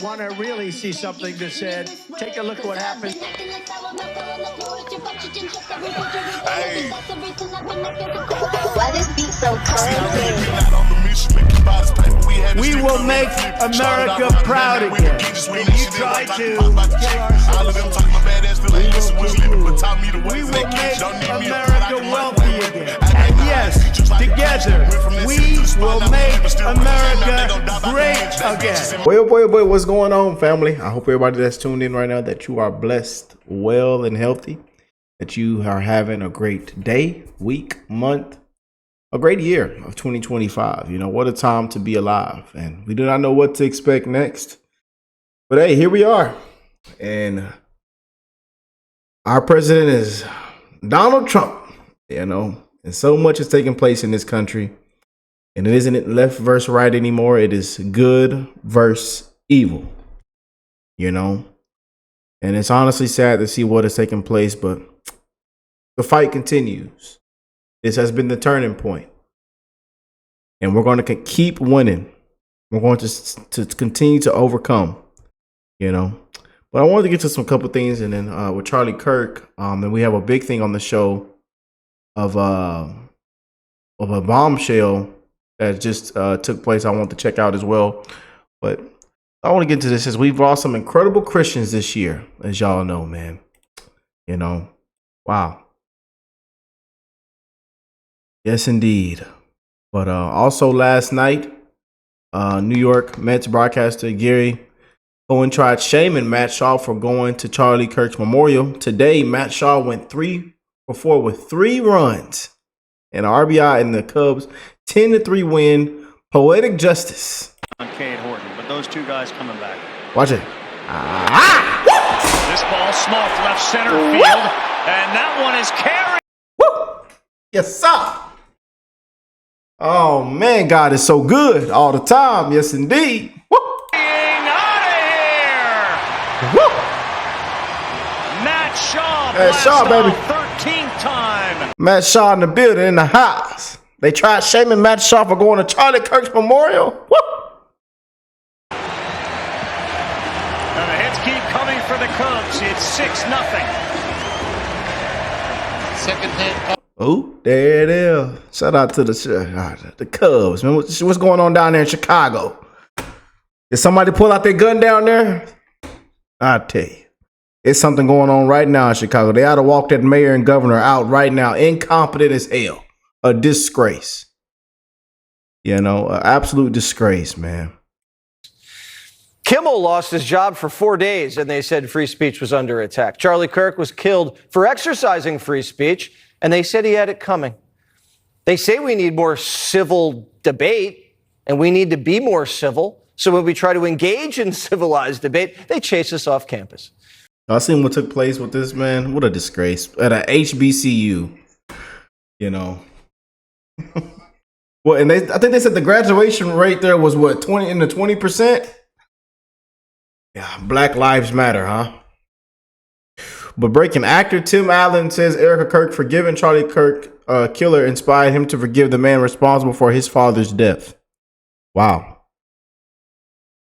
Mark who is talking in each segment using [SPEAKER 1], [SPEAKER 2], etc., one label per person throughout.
[SPEAKER 1] Want to really see something that said, take a look at what happened.
[SPEAKER 2] Hey.
[SPEAKER 3] Why this beat so crazy?
[SPEAKER 1] We will make America proud again. And you try to kill our We will make America wealthy again. And yes, together, we will make America great again.
[SPEAKER 4] Boy, what's going on, family? I hope everybody that's tuned in right now that you are blessed, well, and healthy, that you are having a great day, week, month, a great year of 2025. You know, what a time to be alive. And we do not know what to expect next. But hey, here we are. And our president is Donald Trump, you know, and so much is taking place in this country. And it isn't left versus right anymore. It is good versus evil, you know. And it's honestly sad to see what is taking place, but the fight continues. This has been the turning point. And we're going to keep winning. We're going to continue to overcome, you know. But I wanted to get to some couple things, and then with Charlie Kirk, and we have a big thing on the show of a bombshell that just took place. I want to check out as well. But I want to get into this as we've lost some incredible Christians this year, as y'all know, man. You know, wow. Yes, indeed. But also last night, New York Mets broadcaster Gary Cohen tried shaming Matt Shaw for going to Charlie Kirk's memorial. Today, Matt Shaw went 3 for 4 with 3 runs and RBI in the Cubs' 10-3 win. Poetic justice.
[SPEAKER 5] On Cade Horton, but those two guys coming back.
[SPEAKER 4] Watch it.
[SPEAKER 5] This ball small to left center field, and that one is carried.
[SPEAKER 4] Yes, sir. Oh, man, God is so good all the time. Yes, indeed.
[SPEAKER 5] Out of here. Matt Shaw,
[SPEAKER 4] Matt Shaw, baby.
[SPEAKER 5] 13th time.
[SPEAKER 4] Matt Shaw in the building, in the house. They tried shaming Matt Shaw for going to Charlie Kirk's memorial. Woo!
[SPEAKER 5] And the hits keep coming for the Cubs. It's 6-0.
[SPEAKER 2] Second hand.
[SPEAKER 4] Oh, there it is. Shout out to the Cubs, man. What's going on down there in Chicago? Did somebody pull out their gun down there? I tell you, it's something going on right now in Chicago. They ought to walk that mayor and governor out right now. Incompetent as hell. A disgrace. You know, an absolute disgrace, man.
[SPEAKER 6] Kimmel lost his job for 4 days, and they said free speech was under attack. Charlie Kirk was killed for exercising free speech, and they said he had it coming. They say we need more civil debate, and we need to be more civil. So when we try to engage in civilized debate, they chase us off campus.
[SPEAKER 4] I seen what took place with this, man. What a disgrace. At a HBCU, you know. Well, and I think they said the graduation rate there was what, 20%? Yeah, Black Lives Matter, huh? But breaking, actor Tim Allen says Erica Kirk forgiving Charlie Kirk killer inspired him to forgive the man responsible for his father's death. Wow.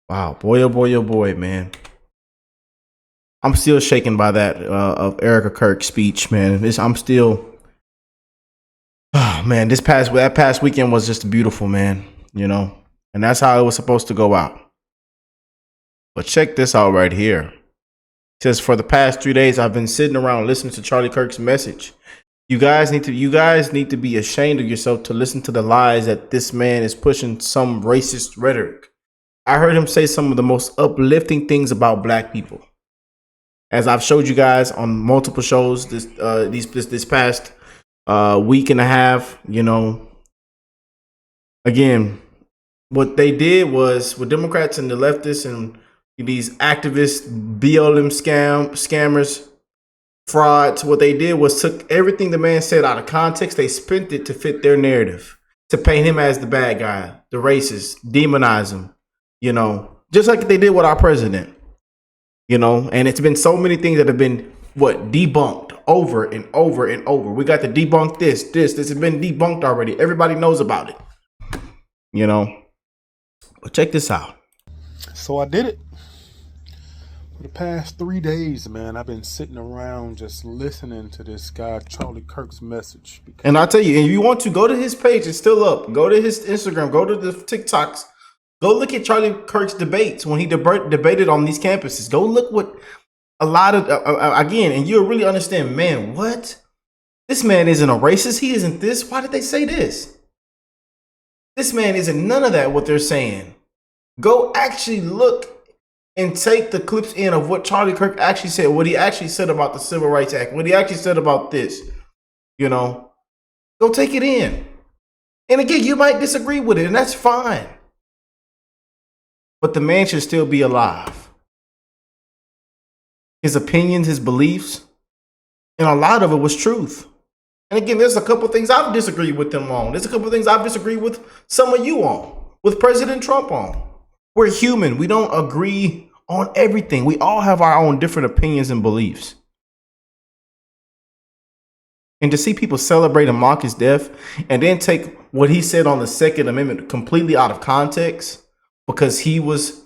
[SPEAKER 4] Wow, boy, oh boy, man. I'm still shaken by that of Erica Kirk's speech, man. I'm still. Oh, man, that past weekend was just beautiful, man, you know, and that's how it was supposed to go out. But check this out right here. It says, for the past 3 days, I've been sitting around listening to Charlie Kirk's message. You guys need to be ashamed of yourself to listen to the lies that this man is pushing, some racist rhetoric. I heard him say some of the most uplifting things about black people. As I've showed you guys on multiple shows this past week and a half, you know, again, what they did was with Democrats and the leftists and these activists, BLM scammers, frauds, what they did was took everything the man said out of context. They spent it to fit their narrative, to paint him as the bad guy, the racist, demonize him, you know, just like they did with our president, you know, and it's been so many things that have been debunked over and over and over. We got to debunk this has been debunked already. Everybody knows about it, you know, but check this out.
[SPEAKER 7] So I did it. the past 3 days, man, I've been sitting around just listening to this guy, Charlie Kirk's message.
[SPEAKER 4] And I tell you, if you want to go to his page, it's still up. Go to his Instagram, go to the TikToks. Go look at Charlie Kirk's debates when he debated on these campuses. Go look what a lot of, again, and you'll really understand, man, what? This man isn't a racist. He isn't this. Why did they say this? This man isn't none of that, what they're saying. Go actually look and take the clips in of what Charlie Kirk actually said, what he actually said about the Civil Rights Act, what he actually said about this. You know, go take it in. And again, you might disagree with it, and that's fine. But the man should still be alive. His opinions, his beliefs, and a lot of it was truth. And again, there's a couple things I've disagreed with him on. There's a couple things I've disagreed with some of you on, with President Trump on. We're human. We don't agree on everything. We all have our own different opinions and beliefs. And to see people celebrate and mock his death and then take what he said on the Second Amendment completely out of context because he was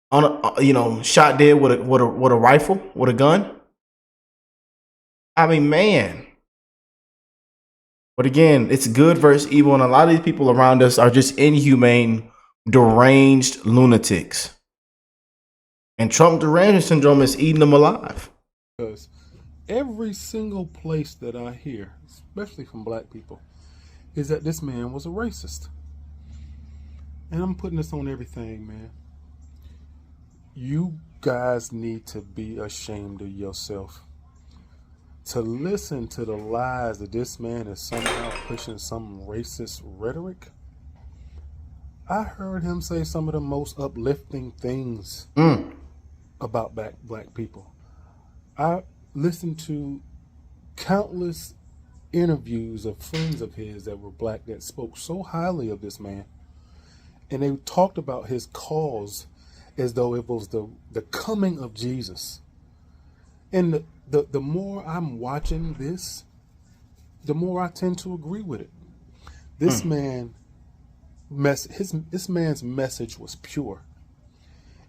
[SPEAKER 4] on shot dead with a rifle, with a gun. I mean, man. But again, it's good versus evil, and a lot of these people around us are just inhumane, deranged lunatics. And Trump deranged syndrome is eating them alive.
[SPEAKER 7] Because every single place that I hear, especially from black people, is that this man was a racist. And I'm putting this on everything, man. You guys need to be ashamed of yourself. To listen to the lies that this man is somehow pushing some racist rhetoric. I heard him say some of the most uplifting things about black people. I listened to countless interviews of friends of his that were black that spoke so highly of this man. And they talked about his cause as though it was the coming of Jesus. And the more I'm watching this, the more I tend to agree with it. This man's message was pure.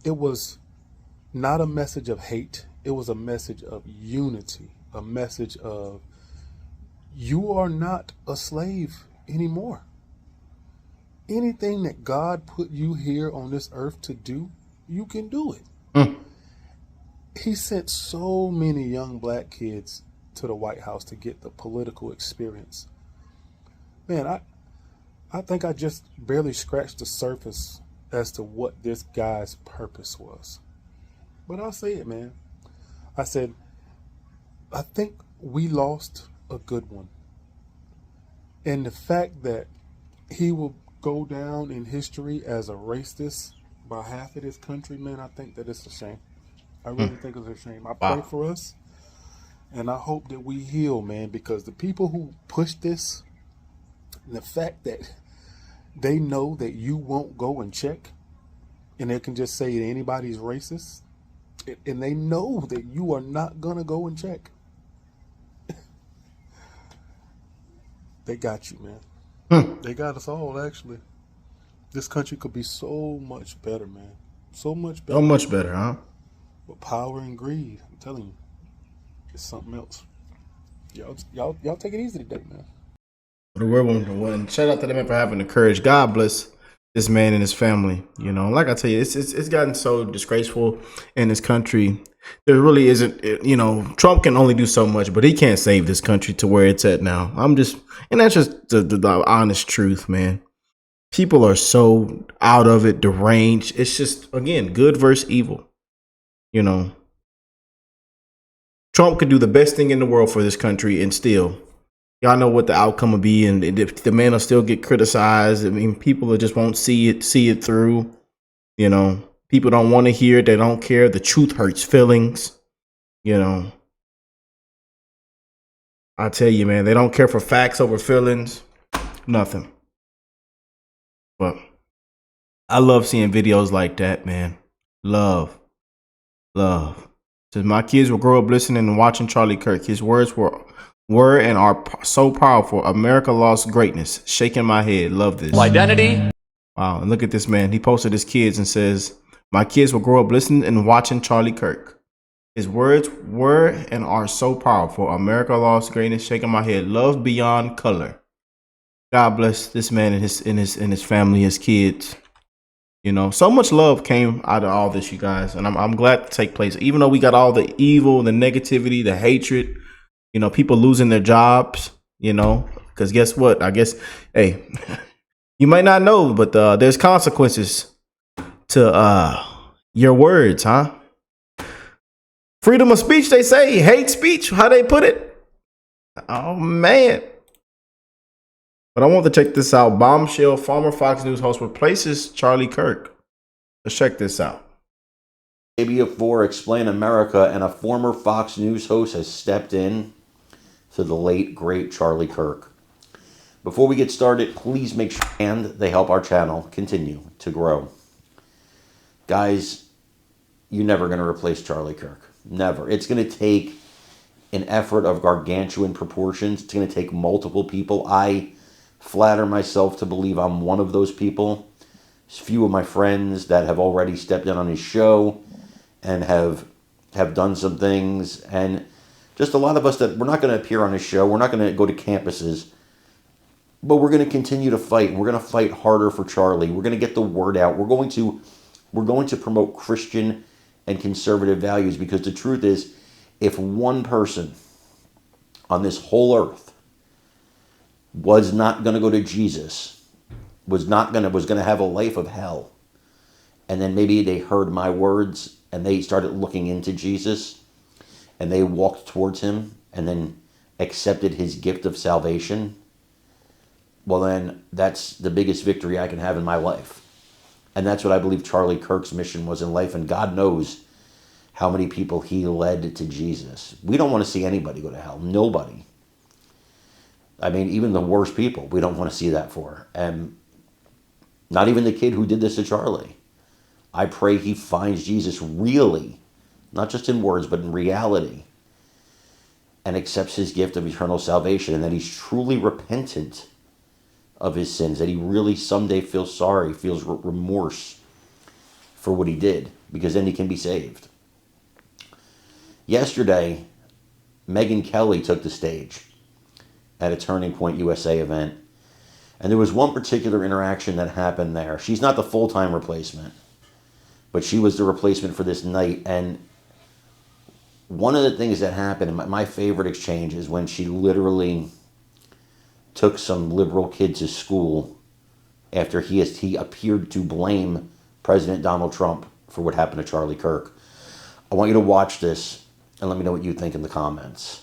[SPEAKER 7] It was not a message of hate. It was a message of unity, a message of you are not a slave anymore. Anything that God put you here on this earth to do, you can do it. He sent so many young black kids to the White House to get the political experience. Man, I think I just barely scratched the surface as to what this guy's purpose was. But I'll say it, man. I said, I think we lost a good one. And the fact that he will go down in history as a racist by half of this country, man, I think that it's a shame. I really think it's a shame. I pray for us, and I hope that we heal, man, because the people who push this, and the fact that they know that you won't go and check, and they can just say that anybody's racist, and they know that you are not going to go and check. They got you, man. They got us all, actually. This country could be so much better, man. So much better.
[SPEAKER 4] So much better, huh?
[SPEAKER 7] But power and greed, I'm telling you, it's something else. Y'all take it easy today, man.
[SPEAKER 4] The word one. Shout out to the man for having the courage. God bless this man and his family. You know, like I tell you, it's gotten so disgraceful in this country. There really isn't. You know, Trump can only do so much, but he can't save this country to where it's at now. And that's just the honest truth, man. People are so out of it, deranged. It's just, again, good versus evil. You know, Trump could do the best thing in the world for this country, and still, y'all know what the outcome will be, and the man will still get criticized. I mean, people just won't see it through. You know, people don't want to hear it. They don't care. The truth hurts feelings. You know, I tell you, man, they don't care for facts over feelings. Nothing. But I love seeing videos like that, man. Love. Says my kids will grow up listening and watching Charlie Kirk. His words were and are so powerful. America lost greatness. Shaking my head. Love this.
[SPEAKER 5] Identity.
[SPEAKER 4] Wow. And look at this man. He posted his kids and says, my kids will grow up listening and watching Charlie Kirk. His words were and are so powerful. America lost greatness, shaking my head. Love beyond color. God bless this man and his family, his kids. You know, so much love came out of all this, you guys, and I'm glad to take place. Even though we got all the evil, the negativity, the hatred, you know, people losing their jobs, you know, because guess what? I guess, hey, you might not know, but there's consequences to your words, huh? Freedom of speech, they say. Hate speech, how they put it. Oh, man. But I want to check this out. Bombshell, former Fox News host, replaces Charlie Kirk. Let's check this out.
[SPEAKER 8] AB4 Explain America, and a former Fox News host has stepped in to the late, great Charlie Kirk. Before we get started, please make sure and they help our channel continue to grow. Guys, you're never going to replace Charlie Kirk. Never. It's going to take an effort of gargantuan proportions. It's going to take multiple people. I flatter myself to believe I'm one of those people. There's a few of my friends that have already stepped in on his show and have done some things, and just a lot of us that we're not going to appear on his show. We're not going to go to campuses, but we're going to continue to fight. We're going to fight harder for Charlie. We're going to get the word out. We're going to promote Christian and conservative values, because the truth is, if one person on this whole earth was not going to go to Jesus, was going to have a life of hell, and then maybe they heard my words and they started looking into Jesus and they walked towards him and then accepted his gift of salvation, well, then that's the biggest victory I can have in my life. And that's what I believe Charlie Kirk's mission was in life, and God knows how many people he led to Jesus. We don't want to see anybody go to hell. Nobody. I mean, even the worst people, we don't want to see that for. And not even the kid who did this to Charlie. I pray he finds Jesus really, not just in words, but in reality, and accepts his gift of eternal salvation, and that he's truly repentant of his sins, that he really someday feels sorry, feels remorse for what he did, because then he can be saved. Yesterday, Megyn Kelly took the stage at a Turning Point USA event. And there was one particular interaction that happened there. She's not the full-time replacement, but she was the replacement for this night. And one of the things that happened, and my favorite exchange, is when she literally took some liberal kid to school after he appeared to blame President Donald Trump for what happened to Charlie Kirk. I want you to watch this and let me know what you think in the comments.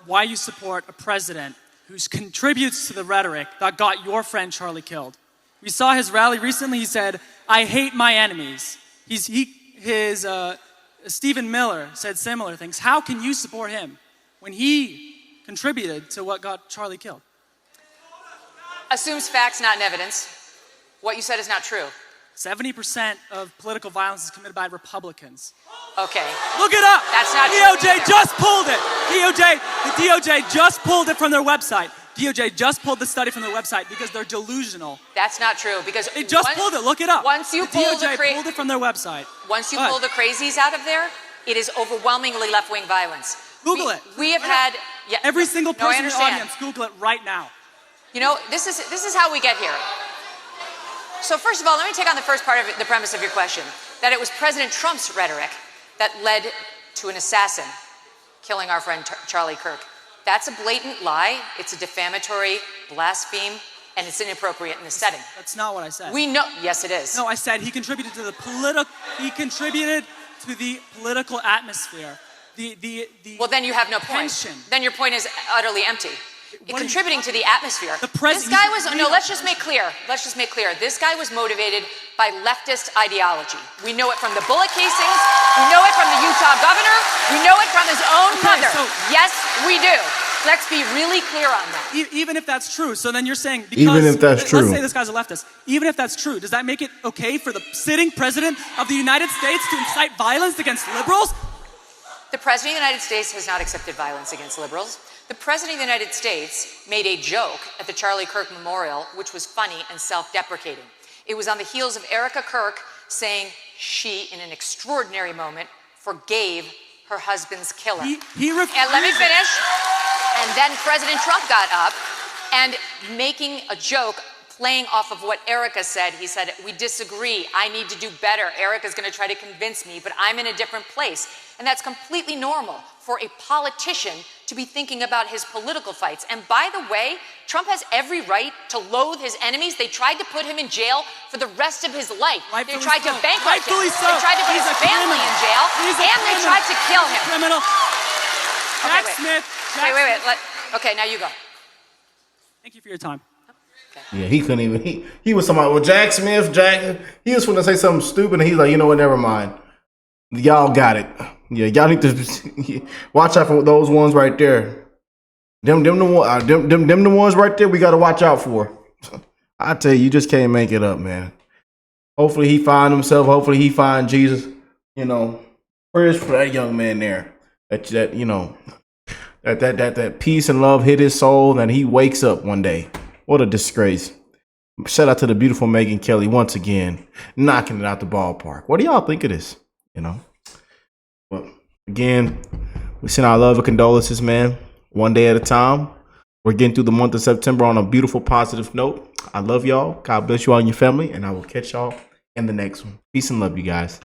[SPEAKER 9] Why you support a president who contributes to the rhetoric that got your friend Charlie killed. We saw his rally recently. He said, "I hate my enemies." Stephen Miller said similar things. How can you support him when he contributed to what got Charlie killed?
[SPEAKER 10] Assumes facts, not evidence. What you said is not true.
[SPEAKER 9] 70% of political violence is committed by Republicans.
[SPEAKER 10] Okay.
[SPEAKER 9] Look it up.
[SPEAKER 10] That's not
[SPEAKER 9] DOJ
[SPEAKER 10] true.
[SPEAKER 9] just pulled it. The DOJ just pulled it from their website. DOJ just pulled the study from their website because they're delusional.
[SPEAKER 10] That's not true, because
[SPEAKER 9] They just pulled it. Look it up.
[SPEAKER 10] Once you
[SPEAKER 9] the
[SPEAKER 10] pull
[SPEAKER 9] DOJ
[SPEAKER 10] the
[SPEAKER 9] pulled it from their website.
[SPEAKER 10] Once you pull the crazies out of there, it is overwhelmingly left-wing violence.
[SPEAKER 9] Google it.
[SPEAKER 10] We have had
[SPEAKER 9] every single person in the
[SPEAKER 10] understand.
[SPEAKER 9] audience. Google it right now.
[SPEAKER 10] You know, this is how we get here. So first of all, let me take on the first part of the premise of your question, that it was President Trump's rhetoric that led to an assassin killing our friend Charlie Kirk. That's a blatant lie. It's a defamatory blaspheme, and it's inappropriate in this setting.
[SPEAKER 9] That's not what I said.
[SPEAKER 10] We know. Yes, it is.
[SPEAKER 9] No, I said he contributed to the political atmosphere.
[SPEAKER 10] Well, then you have no point.
[SPEAKER 9] tension.
[SPEAKER 10] Then your point is utterly empty. Contributing to the atmosphere.
[SPEAKER 9] This
[SPEAKER 10] guy was let's just make clear. This guy was motivated by leftist ideology. We know it from the bullet casings. We know it from the Utah governor. We know it from his own mother. Yes, we do. Let's be really clear on that.
[SPEAKER 9] Even if that's true, so then you're saying because,
[SPEAKER 4] even if that's true,
[SPEAKER 9] let's say this guy's a leftist. Even if that's true, does that make it okay for the sitting president of the United States to incite violence against liberals?
[SPEAKER 10] The president of the United States has not accepted violence against liberals. The president of the United States made a joke at the Charlie Kirk Memorial, which was funny and self-deprecating. It was on the heels of Erica Kirk saying she, in an extraordinary moment, forgave her husband's killer.
[SPEAKER 9] And
[SPEAKER 10] let me finish. And then President Trump got up and making a joke, playing off of what Erica said. He said, we disagree. I need to do better. Erica's going to try to convince me, but I'm in a different place. And that's completely normal for a politician to be thinking about his political fights. And by the way, Trump has every right to loathe his enemies. They tried to put him in jail for the rest of his life. They tried to bankrupt him. They tried to put his family in jail. And they tried to kill him.
[SPEAKER 9] Criminal. Jack Smith.
[SPEAKER 10] Wait. Okay, now you go.
[SPEAKER 9] Thank you for your time.
[SPEAKER 4] Yeah, he couldn't even. He was talking about, well, Jack Smith, he was going to say something stupid, and he's like, you know what, never mind. Y'all got it. Yeah, y'all need to watch out for those ones right there. Them the ones right there we got to watch out for. I tell you, you just can't make it up, man. Hopefully he find himself. Hopefully he find Jesus. You know, prayers for that young man there. That you know, that peace and love hit his soul, and he wakes up one day. What a disgrace. Shout out to the beautiful Megyn Kelly once again, knocking it out the ballpark. What do y'all think of this? You know, well, again, we send our love and condolences, man. One day at a time. We're getting through the month of September on a beautiful, positive note. I love y'all. God bless you all and your family, and I will catch y'all in the next one. Peace and love, you guys.